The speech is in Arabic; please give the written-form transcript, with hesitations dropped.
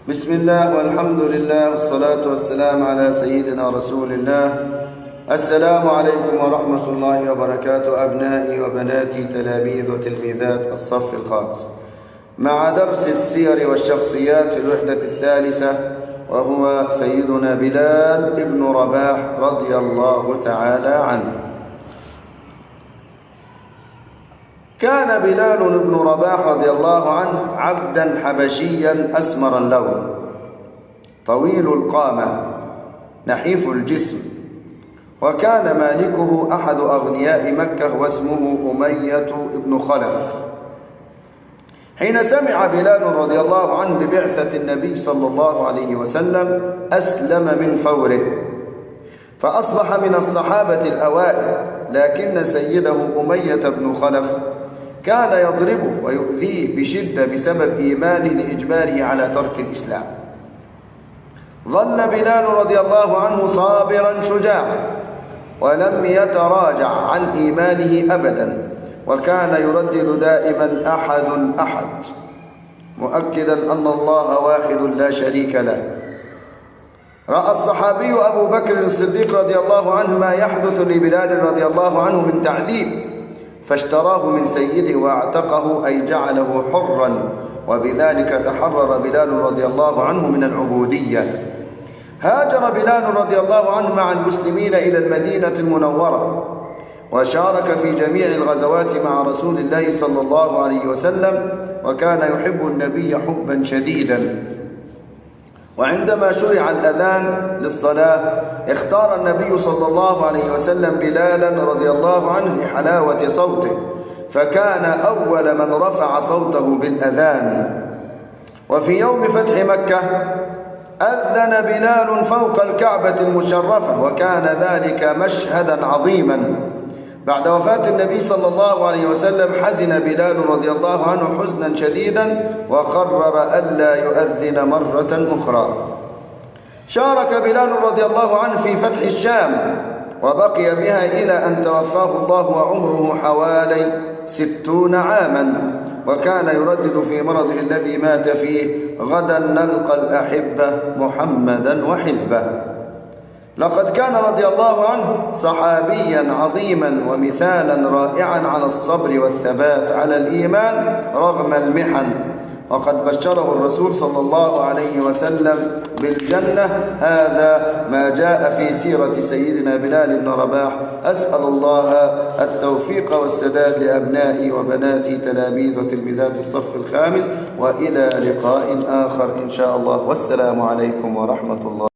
بسم الله والحمد لله والصلاة والسلام على سيدنا رسول الله. السلام عليكم ورحمة الله وبركاته أبنائي وبناتي تلاميذ وتلميذات الصف الخامس، مع درس السير والشخصيات في الوحدة الثالثة، وهو سيدنا بلال ابن رباح رضي الله تعالى عنه. كان بلال بن رباح رضي الله عنه عبدا حبشيا أسمر اللون، طويل القامة، نحيف الجسم، وكان مالكه أحد أغنياء مكة واسمه أمية بن خلف. حين سمع بلال رضي الله عنه ببعثة النبي صلى الله عليه وسلم أسلم من فوره، فأصبح من الصحابة الأوائل. لكن سيده أمية بن خلف كان يضربه ويؤذيه بشدة بسبب إيمانه لإجباره على ترك الإسلام. ظل بلال رضي الله عنه صابرا شجاعا، ولم يتراجع عن إيمانه أبدا، وكان يردد دائما أحد أحد، مؤكدا أن الله واحد لا شريك له. رأى الصحابي أبو بكر الصديق رضي الله عنه ما يحدث لبلال رضي الله عنه من تعذيب، فاشتراه من سيده واعتقه، أي جعله حرا، وبذلك تحرر بلال رضي الله عنه من العبودية. هاجر بلال رضي الله عنه مع المسلمين إلى المدينة المنورة، وشارك في جميع الغزوات مع رسول الله صلى الله عليه وسلم، وكان يحب النبي حبا شديدا. وعندما شرع الأذان للصلاة اختار النبي صلى الله عليه وسلم بلالا رضي الله عنه لحلاوة صوته، فكان أول من رفع صوته بالأذان. وفي يوم فتح مكة أذن بلال فوق الكعبة المشرفة، وكان ذلك مشهدا عظيما. بعد وفاة النبي صلى الله عليه وسلم حزن بلال رضي الله عنه حزنا شديدا، وقرر ألا يؤذن مرة أخرى. شارك بلال رضي الله عنه في فتح الشام، وبقي بها إلى أن توفاه الله وعمره حوالي 60 عاما، وكان يردد في مرضه الذي مات فيه: غدا نلقى الأحبة محمدا وحزبه. لقد كان رضي الله عنه صحابيا عظيما ومثالا رائعا على الصبر والثبات على الإيمان رغم المحن، وقد بشره الرسول صلى الله عليه وسلم بالجنة. هذا ما جاء في سيرة سيدنا بلال بن رباح. أسأل الله التوفيق والسداد لأبنائي وبناتي تلاميذ وتلميذات الصف الخامس، وإلى لقاء آخر إن شاء الله، والسلام عليكم ورحمة الله.